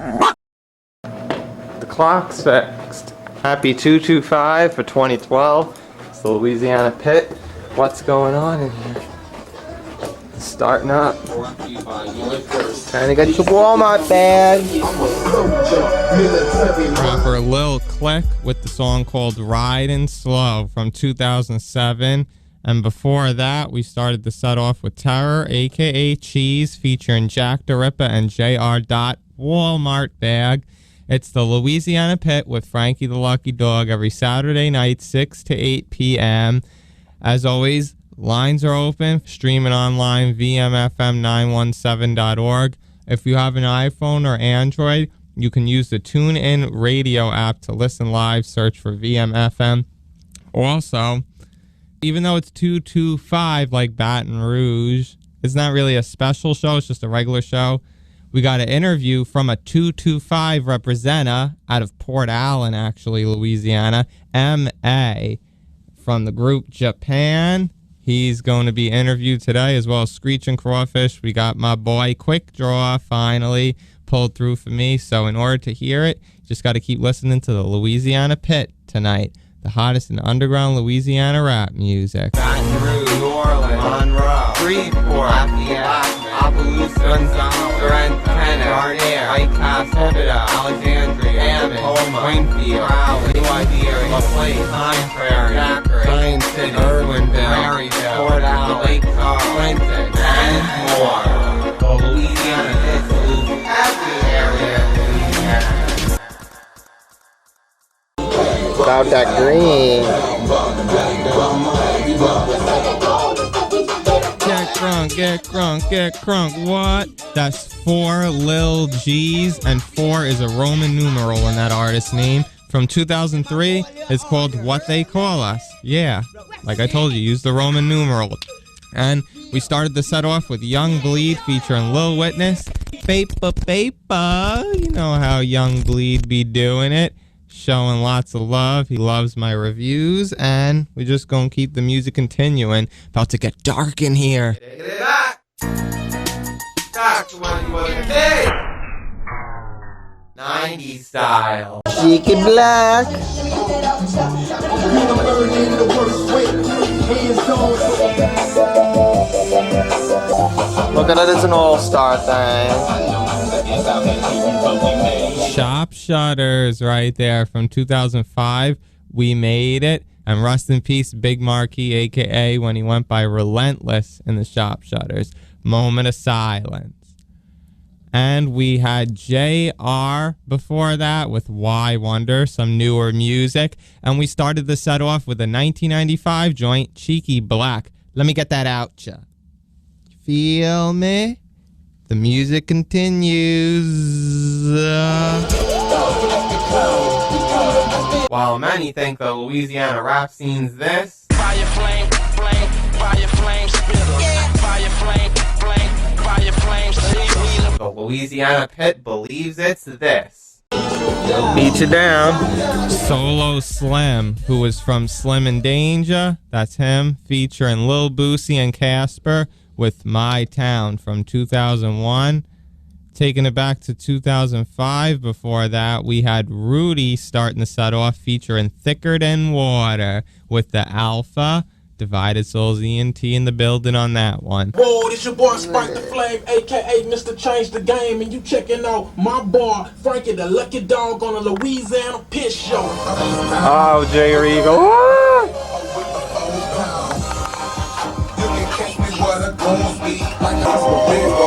The clock's fixed. Happy 225 for 2012. It's the Louisiana Pit. What's going on in here? It's starting up. Trying to get your Wal-Mart bag. Proper Lil Click with the song called Ridin' Slow from 2007. And before that, we started the set off with Terror, a.k.a. Cheez, featuring Jack the Rippa and J.R. Wal-Mart bag. It's the Louisiana Pit with Frankie the Lucky Dog every Saturday night, 6 to 8 p.m. As always, lines are open, streaming online, vmfm917.org. If you have an iPhone or Android, you can use the TuneIn Radio app to listen live, search for VMFM. Also, even though it's 225 like Baton Rouge, it's not really a special show, it's just a regular show. We got an interview from a 225 representative out of Port Allen, actually, Louisiana, M.A. from the group J.A.P.A.N. He's going to be interviewed today, as well as ScrEEchin Crawfish. We got my boy Quikkdraw finally pulled through for me. So in order to hear it, you just got to keep listening to the Louisiana Pit tonight. The hottest in underground Louisiana rap music. Baton Rouge, New Orleans, Monroe, Freeport, Appaloosa, Gonzales, Garnier, White Castle, Alexandria, Hammond, Winfield, Raleigh, Liberia, LaPlate, Pine Prairie, Zachary, Pine City, Irwinville, Maryville, Port Allen, Lake Charles, Clinton, and more. The Louisiana Pit salutes every area of Louisiana. About that green. Get crunk, what? That's 4 Lil G's, and 4 is a Roman numeral in that artist's name. From 2003, it's called What They Call Us. Yeah, like I told you, use the Roman numeral. And we started the set off with Young Bleed featuring Lil Witness. Paper, you know how Young Bleed be doing it. Showing lots of love. He loves my reviews, and we're just gonna keep the music continuing. About to get dark in here. Take it back. Back to when you was a kid. 90s style. Cheeky Blakk. Look at it, it's an all-star thing. Shop Shutters right there from 2005. We made it. And rest in peace, Big Marquee, a.k.a. when he went by Relentless in the Shop Shutters. Moment of silence. And we had J.R. before that with Why Wonder, some newer music. And we started the set off with a 1995 joint, Cheeky Blakk. Let me get that Outcha. Feel me? The music continues. While many think the Louisiana rap scene's this, fire flame, spitter. Fire flame, the Louisiana Pit believes it's this. Beat you down. Solo Slim, who was from Slim and Danger, that's him, featuring Lil Boosie and Kasper with My Town from 2001. Taking it back to 2005, before that, we had Rudye starting the set off featuring Thicker Than Water with the Alpha. Divided Souls ENT in the building on that one. Whoa, this your boy Spike the Flame, a.k.a. Mr. Change the Game, and you checking out my boy, Frankie the Lucky Dog on a Louisiana Pit Show. Oh, J. Regal.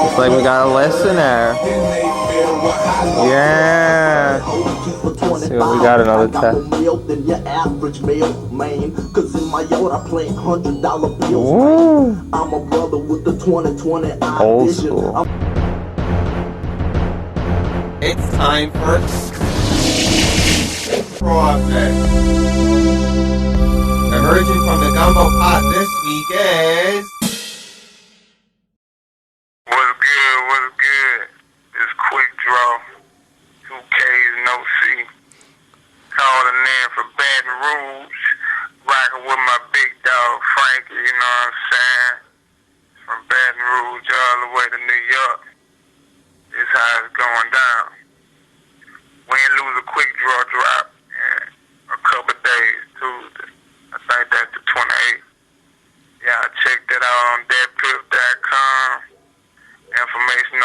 Looks like we got a listener. Yeah. Let's see what we got, another test. Ooh. Old school. It's time for Crawfish. Emerging from the gumbo pot this week is... What's good? It's Quikkdraw. 2 K's, no C. Calling in for Baton Rouge. Rocking with my big dog, Frankie, you know what I'm saying? From Baton Rouge all the way to New York. It's how it's going down.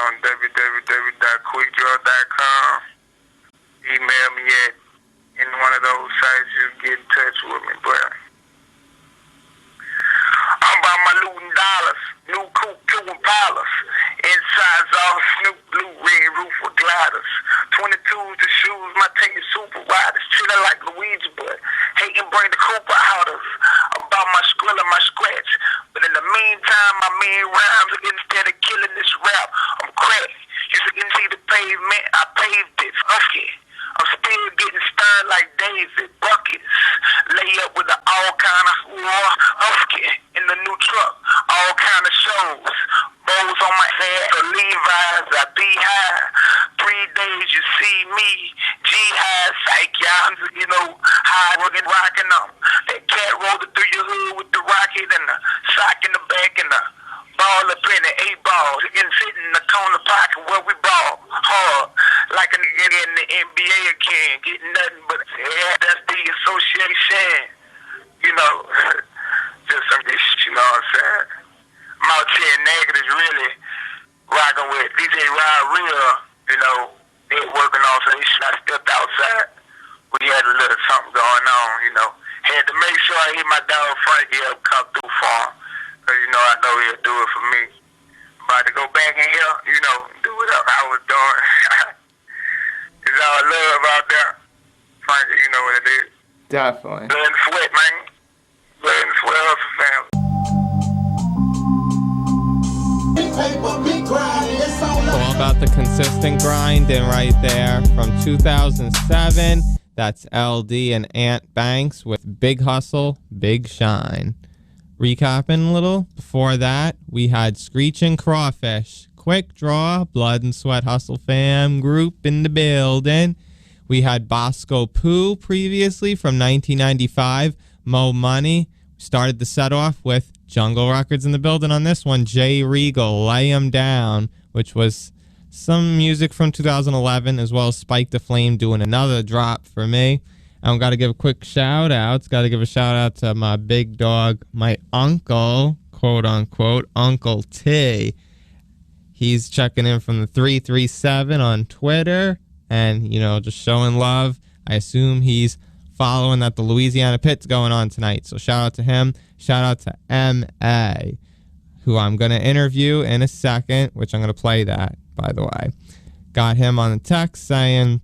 on www.quickdraw.com. Email me at any one of those sites. You get in touch with me, but I'm about my looting dollars. New coupe, two Impalas. Inside's all Snoop, blue, red roof with gliders. 22s, the shoes, my tank is super wide. It's chillin' like Luigi, but hatin' bring the Cooper out of. About my skrill and my scratch. But in the meantime, my main rhymes, instead of killing this rap, I'm cracked. You can see the pavement, I paved it. Fuck it. I'm still getting stern like David. Buckets. Lay up with all kind of husky in the new truck. All kind of shows. Bows on my head. The Levi's, I be high. 3 days you see me. G-high, psych, y'all. High rockin' them. That cat rolled through your hood with the rocket and the sock in the back and the ball up in the 8 balls. You can sit in the corner pocket where we ball hard. Like a nigga in the NBA again. Getting nothing but that's the association. Just some of this shit, you know what I'm saying? I'm out here in negatives really rocking with DJ Rod Real, they working on some shit. I stepped outside. We had a little something going on, Had to make sure I hit my dog Frankie up, come through for him. Cause I know he'll do it for me. About to go back in here, do it up. I was doing. It's all love out there. Frankie, you know what it is. Definitely. Blood and sweat, man. Blood and sweat hustle family. All about the consistent grinding right there from 2007. That's LD and Ant Bankz with Big Hustle, Big Shine. Recapping a little, before that, we had ScrEEchin, Crawfish, Quikkdraw, Blood and Sweat Hustle Fam group in the building. We had Bosco Pooh previously from 1995, Mo Money. Started the set off with Jungle Records in the building on this one, Regal, Lay 'Em Down, which was some music from 2011, as well as Spike the Flame doing another drop for me. I've got to give a quick shout out. Got to give a shout out to my big dog, my uncle, quote unquote, Uncle T. He's checking in from the 337 on Twitter and, just showing love. I assume he's following that the Louisiana pit's going on tonight. So shout out to him. Shout out to M.A., who I'm going to interview in a second, which I'm going to play that, by the way. Got him on the text saying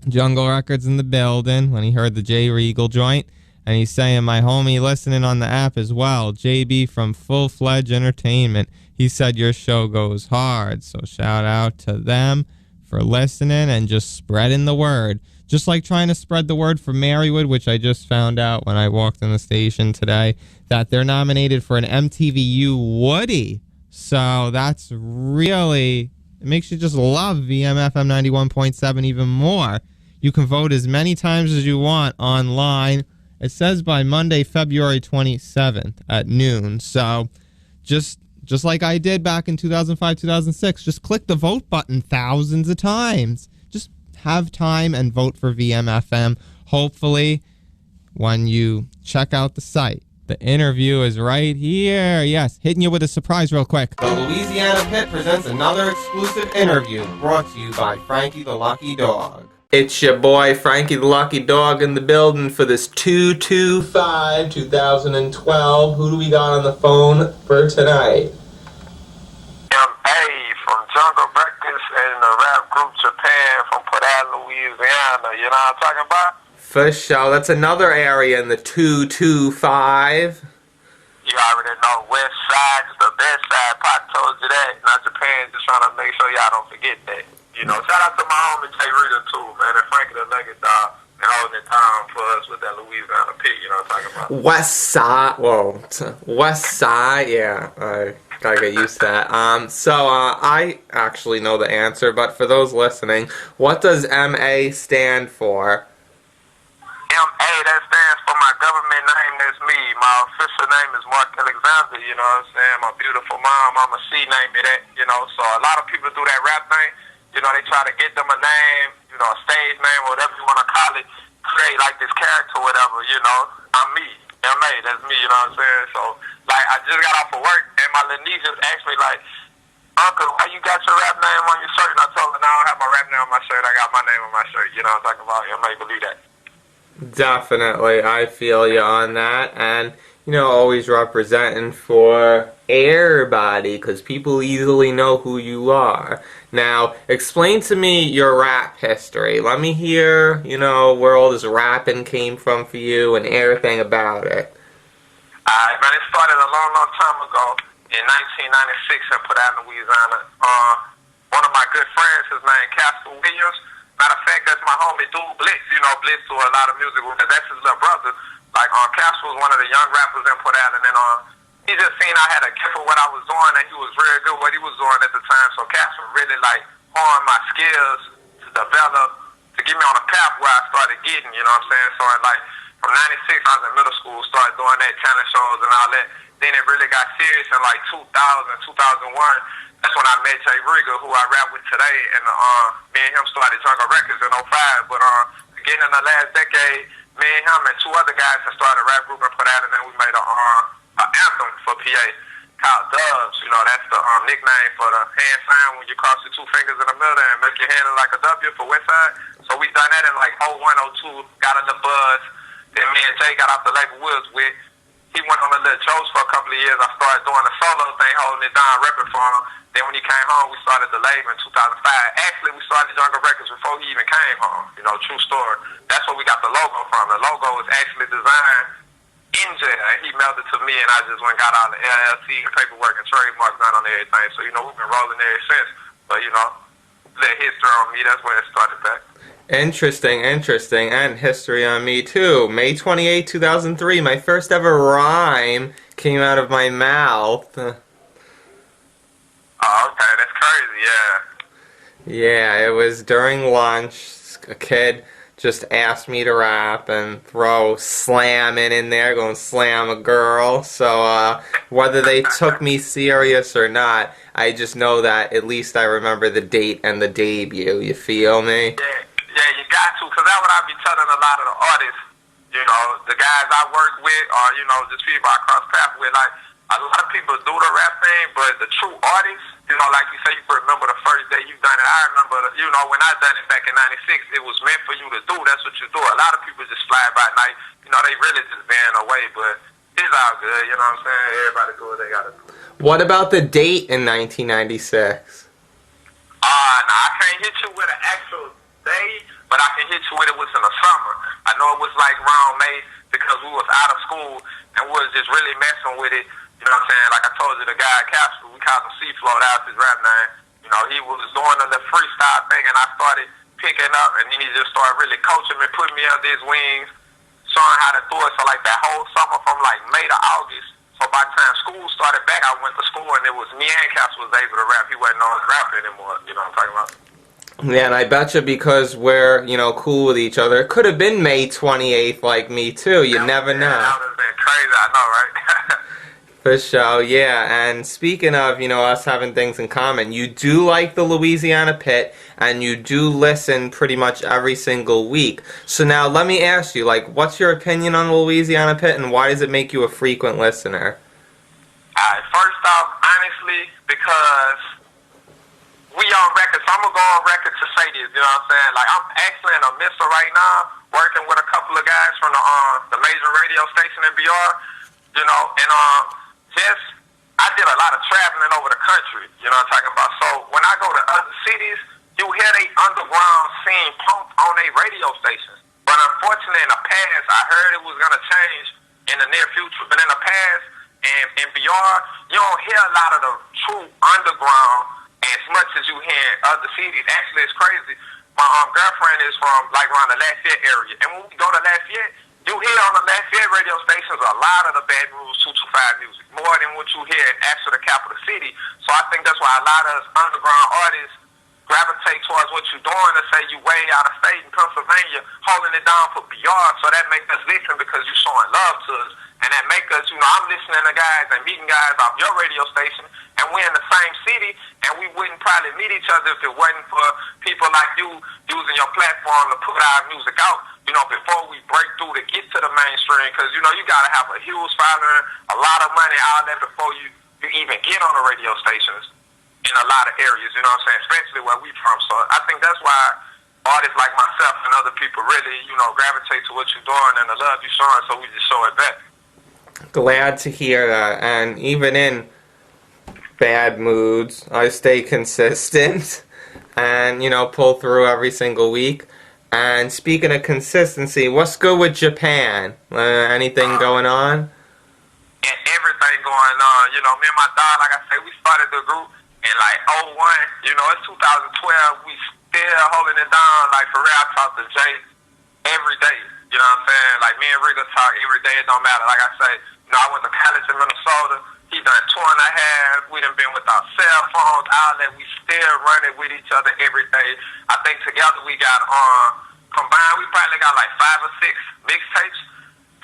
Jungle Records in the building when he heard the J Regal joint. And he's saying my homie listening on the app as well, JB from Full Fledged Entertainment. He said your show goes hard. So shout out to them for listening and just spreading the word. Just like trying to spread the word for Marywood, which I just found out when I walked in the station today, that they're nominated for an MTVU Woody. So that's really, it makes you just love VMFM 91.7 even more. You can vote as many times as you want online. It says by Monday, February 27th at noon. So just like I did back in 2005, 2006, just click the vote button thousands of times. Just have time and vote for VMFM. Hopefully, when you check out the site, the interview is right here. Yes, hitting you with a surprise real quick. The Louisiana Pit presents another exclusive interview brought to you by Frankie the Lucky Dog. It's your boy, Frankie the Lucky Dog, in the building for this 2/5/2012. Who do we got on the phone for tonight? A from Jungle Breakfast and the rap group J.A.P.A.N from Louisiana. You know what I'm talking about? For sure. That's another area in the 225. You already know West Side is the best side. Pac told you that. Now J.A.P.A.N just trying to make sure y'all don't forget that. Shout out to my homie J. Rita too, man, and FrankieThaLuckyDog, and holding it down for us with that Louisiana pit, you know what I'm talking about? West Side, yeah, I gotta get used to that. I actually know the answer, but for those listening, what does M.A. stand for? M.A., that stands for my government name, that's me. My official name is Mark Alexander, you know what I'm saying? My beautiful mom, Mama C, named me that, so a lot of people do that rap thing. They try to get them a name, a stage name, whatever you want to call it, create like this character, whatever, I'm me. M.A., that's me, you know what I'm saying? So, I just got off of work, and my little niece just asked me, Uncle, why you got your rap name on your shirt? And I told her, no, I don't have my rap name on my shirt. I got my name on my shirt. You know what I'm talking about? You may believe that. Definitely, I feel you on that, and always representing for everybody, because people easily know who you are. Now, explain to me your rap history. Let me hear, where all this rapping came from for you and everything about it. Alright, man, it started a long, long time ago in 1996 in Pooh, Louisiana. One of my good friends, his name Kasper. Matter of fact, that's my homie dude Blitz. Blitz do a lot of music with us. That's his little brother. Like, Kasper was one of the young rappers in Pooh, and then he just seen I had a gift for what I was doing, and he was real good what he was doing at the time. So Kasper really honed my skills to develop, to get me on a path where I started getting. You know what I'm saying? So from 96, I was in middle school, started doing that talent shows and all that. Then it really got serious in 2000, 2001. That's when I met Regal, who I rap with today, and me and him started Jungle Records in 05. But again, in the last decade, me and him and two other guys that started a rap group and put out, and then we made an anthem for PA called Dubs. That's the nickname for the hand sign when you cross your two fingers in the middle and make your hand look like a W for West Side. So we done that in 01, 02, got a little buzz. Then me and Jay got off the label we was with. He went on a little Joe's for a couple of years. I started doing the solo thing, holding it down, repping for him. Then when he came home, we started the label in 2005. Actually, we started Jungle Records before he even came home. True story. That's where we got the logo from. The logo was actually designed in jail, and he mailed it to me, and I just went and got all the LLC and paperwork and trademarks done on everything. So, we've been rolling there since. But, little history on me, that's where it started back. Interesting, and history on me too. May 28, 2003, my first ever rhyme came out of my mouth. Oh, okay, that's crazy, yeah. Yeah, it was during lunch. A kid just asked me to rap and throw slamming in there, going slam a girl. So whether they took me serious or not, I just know that at least I remember the date and the debut. You feel me? Yeah, you got to, because that's what I be telling a lot of the artists, the guys I work with, or, just people I cross paths with. Like, a lot of people do the rap thing, but the true artists, like you say, you remember the first day you done it. I remember, when I done it back in 96, it was meant for you to do. That's what you do. A lot of people just fly by night. They really just been away, but it's all good, you know what I'm saying? Everybody do what they got to do. What about the date in 1996? Nah, I can't hit you with an actual day, but I can hit you with it was in the summer. I know it was around May because we was out of school and we was just really messing with it. You know what I'm saying? Like I told you, the guy Kasper, we called him Seaflow, that was his rap name. He was doing the freestyle thing and I started picking up, and then he just started really coaching me, putting me under his wings, showing how to do it. So that whole summer from May to August, so by the time school started back, I went to school and it was me and Kasper was able to rap. He wasn't on his rap anymore, you know what I'm talking about? Yeah, and I betcha because we're, cool with each other. It could have been May 28th like me, too. You never know. That would have been crazy, I know, right? For sure, yeah. And speaking of, us having things in common, you do like the Louisiana Pit, and you do listen pretty much every single week. So now let me ask you, what's your opinion on the Louisiana Pit, and why does it make you a frequent listener? Alright, first off, honestly, because we on record, so I'm going to go on record to say this, you know what I'm saying? I'm actually in a mixer right now, working with a couple of guys from the major radio station in BR, and I did a lot of traveling over the country, you know what I'm talking about? So when I go to other cities, you hear they underground scene pumped on their radio stations. But unfortunately, in the past, I heard it was going to change in the near future, but in the past, and in BR, you don't hear a lot of the true underground as much as you hear in other cities. Actually, it's crazy. My girlfriend is from around the Lafayette area, and when we go to Lafayette, you hear on the Lafayette radio stations a lot of the Baton Rouge 225 music, more than what you hear actually the capital city. So I think that's why a lot of us underground artists gravitate towards what you're doing and say you way out of state in Pennsylvania, holding it down for BR. So that makes us listen because you're showing love to us. And that make us, I'm listening to guys and meeting guys off your radio station, and we're in the same city, and we wouldn't probably meet each other if it wasn't for people like you using your platform to put our music out, before we break through to get to the mainstream, because, you got to have a huge following, a lot of money, all that before you even get on the radio stations. in a lot of areas, you know what I'm saying, especially where we from. So I think that's why artists like myself and other people really, you know, gravitate to what you're doing and the love you're showing, so we just show it back. Glad to hear that. And even in bad moods, I stay consistent and, you know, pull through every single week. And speaking of consistency, what's good with J.A.P.A.N? Anything going on? And everything going on. You know, me and my dog, like I say, we started the group in like '01. You know, it's 2012. We still holding it down. Like, for real, I talk to Jay every day. You know what I'm saying? Like, me and Regal talk every day. It don't matter. Like I say, you know, I went to college in Minnesota. He done 2.5. We done been with our cell phones, all that. We still running with each other every day. I think together we got combined, we probably got like 5 or 6 mixtapes.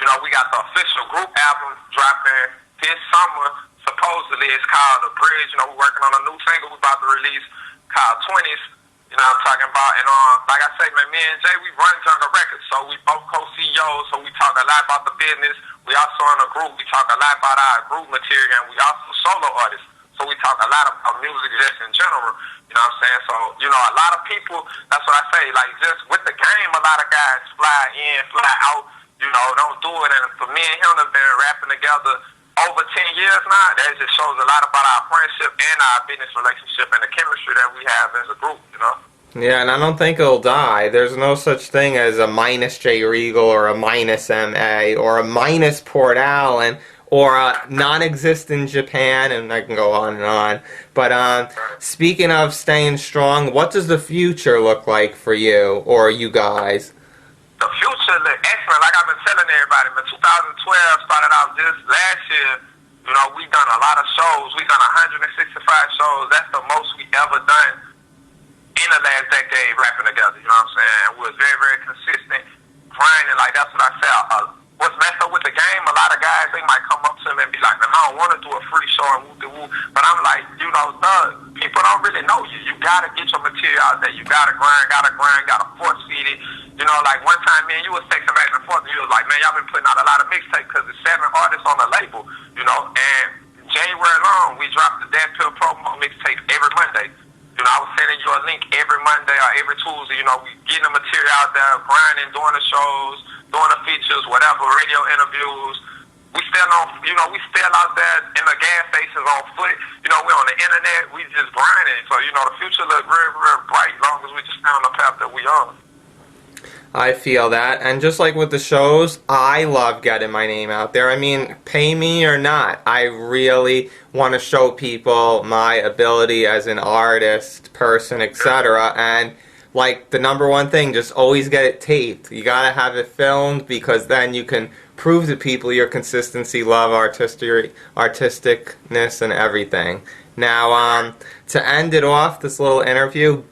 You know, we got the official group album dropping this summer. Supposedly it's called The Bridge. You know, we're working on a new single we about to release called 20s. You know what I'm talking about? And like I say, man, me and Jay, we run Jungle Records. So we both co-CEOs, so we talk a lot about the business. We also in a group, we talk a lot about our group material, and we also solo artists. So we talk a lot about music just in general. You know what I'm saying? So, you know, a lot of people, that's what I say, like just with the game, a lot of guys fly in, fly out, you know, don't do it. And for me and him have been rapping together over 10 years now. That just shows a lot about our friendship and our business relationship and the chemistry that we have as a group, you know? Yeah, and I don't think it'll die. There's no such thing as a minus J Regal or a minus MA or a minus Port Allen or a non-existent J.A.P.A.N, and I can go on and on. But speaking of staying strong, what does the future look like for you or you guys? The future look excellent. Like I've been telling everybody, man, 2012 started out just last year. You know, we done a lot of shows. We done 165 shows. That's the most we ever done in the last decade rapping together, you know what I'm saying? We was very, very consistent, grinding, like that's what I said. What's messed up with the game, a lot of guys, they might come up to me and be like, man, I don't want to do a free show and woo-de-woo. But I'm like, you know, people don't really know you. You got to get your material out there. You got to grind, got to force feed it. You know, like one time, man, you was texting back and forth, and you was like, man, y'all been putting out a lot of mixtapes because there's 7 artists on the label, you know, and January long, we dropped the J.A.P.A.N promo mixtape every Monday. You know, I was sending you a link every Monday or every Tuesday. You know, we getting the material out there, grinding, doing the shows, doing the features, whatever, radio interviews. We still on, you know, we still out there in the gas stations on foot. You know, we on the internet. We just grinding. So, you know, the future look real, real bright as long as we just stay on the path that we on. I feel that. And just like with the shows, I love getting my name out there. I mean, pay me or not, I really want to show people my ability as an artist, person, etc. And like the number one thing, just always get it taped. You gotta have it filmed because then you can prove to people your consistency, love, artisticness, and everything. Now, to end it off, this little interview,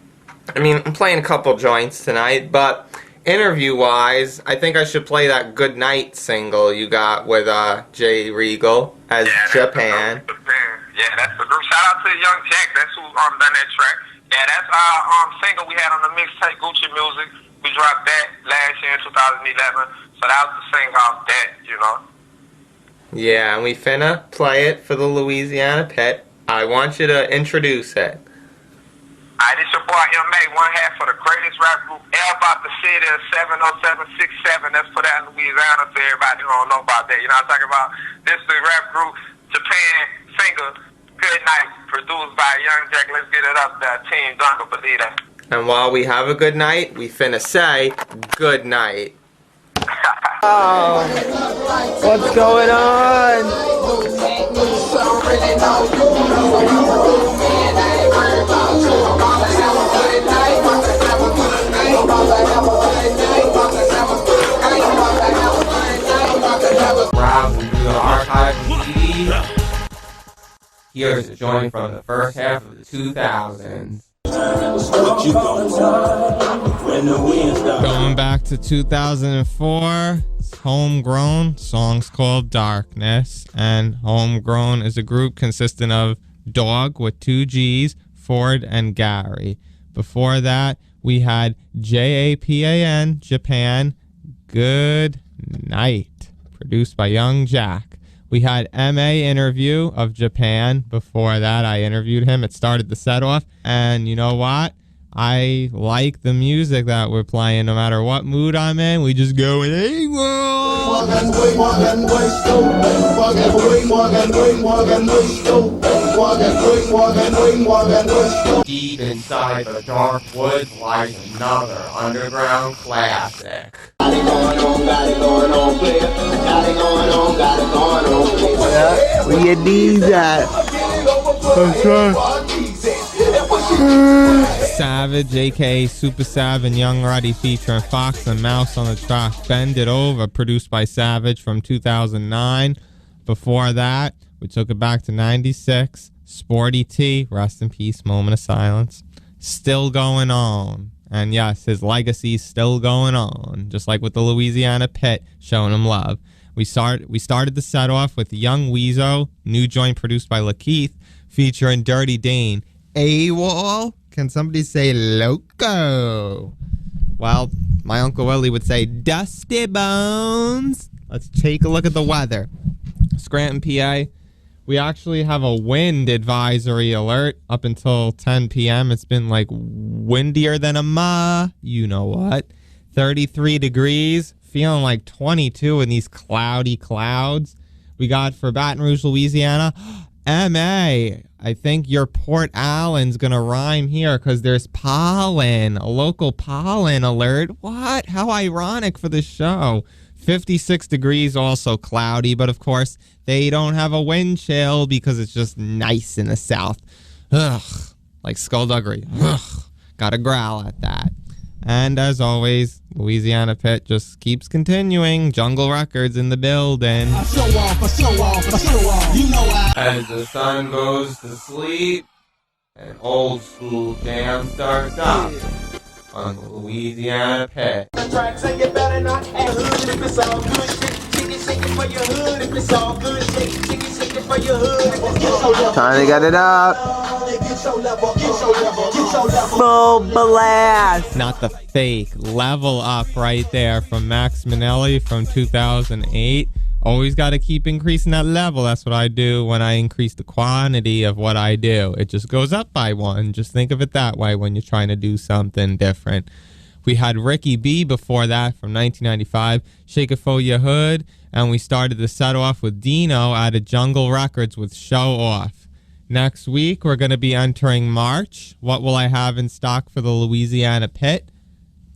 I mean, I'm playing a couple joints tonight, but interview-wise, I think I should play that Good Night single you got with J. Regal as J.A.P.A.N. Yeah, that's the group. Shout out to Young Jack. That's who done that track. Yeah, that's our single we had on the mixtape, Gucci Music. We dropped that last year in 2011. So that was the single off that, you know. Yeah, and we finna play it for the Louisiana pit. I want you to introduce it. Alright, this your boy M.A., one half of the greatest rap group ever about the city of 70767. That's put out in Louisiana for everybody who don't know about that. You know what I'm talking about? This is the rap group, J.A.P.A.N singer, Good Night, produced by Young Jack. Let's get it up there. Team Dunker, believe that. And while we have a good night, we finna say good night. Oh, what's going on? Browsing through the archives and CDs. Here's a joint from the first half of the 2000s. Going back to 2004, it's Homegrown. Song's called Darkness. And Homegrown is a group consisting of Dog with 2 G's, Ford, and Gary. Before that, we had J.A.P.A.N, J.A.P.A.N, Good Night, produced by Young Jack. We had M.A. interview of J.A.P.A.N. Before that, I interviewed him. It started the set off. And you know what? I like the music that we're playing. No matter what mood I'm in, we just go in. Deep inside the dark woods lies another underground classic. Got it going on, player. Got it going on, player. Where your D's at? Savage, a.k.a. Super Sav and Young Rudye featuring Fox and Mouse on the track Bend It Over, produced by Savage from 2009. Before that, we took it back to 96. Sporty T, rest in peace, moment of silence. Still going on. And yes, his legacy's still going on, just like with the Louisiana Pit, showing him love. We started the set off with Young Weezo, new joint produced by Lakeith, featuring Dirty Dane. AWOL? Can somebody say loco? Well, my Uncle Willie would say dusty bones. Let's take a look at the weather. Scranton, PA. We actually have a wind advisory alert up until 10 p.m. It's been like windier than a ma. You know what? 33 degrees. Feeling like 22 in these cloudy clouds. We got for Baton Rouge, Louisiana. M.A. I think your Port Allen's going to rhyme here because there's pollen. A local pollen alert. What? How ironic for the show. 56 degrees, also cloudy, but of course they don't have a wind chill because it's just nice in the south. Ugh, like skullduggery. Ugh, gotta growl at that. And as always, Louisiana Pit just keeps continuing. Jungle Records in the building. Show off. You know I. As the sun goes to sleep, an old school jam starts up on the Louisiana Pit. Tracks and you better not act hood if it's all good shake it for your hood if it's all good shake it for your hood. Time to get it up. Full blast. Not the fake. Level Up right there from Max Minnelli from 2008. Always got to keep increasing that level. That's what I do when I increase the quantity of what I do. It just goes up by one. Just think of it that way when you're trying to do something different. We had Ricky B before that from 1995, Shake It For Your Hood. And we started the set off with Dino out of Jungle Records with Show Off. Next week, we're going to be entering March. What will I have in stock for the Louisiana Pit?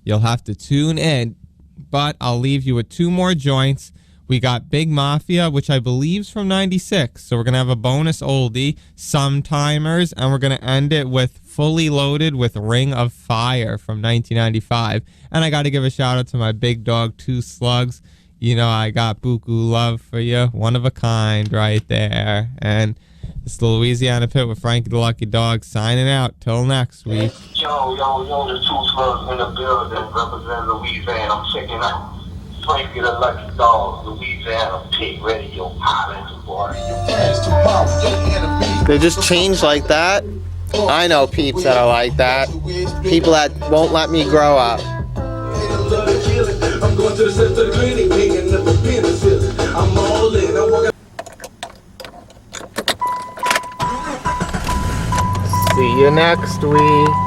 You'll have to tune in. But I'll leave you with two more joints. We got Big Mafia, which I believe is from 96. So we're going to have a bonus oldie, Sometimers, and we're going to end it with Fully Loaded with Ring of Fire from 1995. And I got to give a shout out to my big dog, Two Slugs. You know, I got buku love for you. One of a kind right there. And it's the Louisiana Pit with Frankie the Lucky Dog signing out. Till next week. Yo, the Two Slugs in the building representing Louisiana. I'm checking out Frankie the Lucky Dog, Louisiana Pit Radio, Highlands, boy. They just changed like that. I know peeps that are like that. People that won't let me grow up. I'm going to the center of the clinic, picking up the penicillin. I'm all in. I'm walking. See you next week.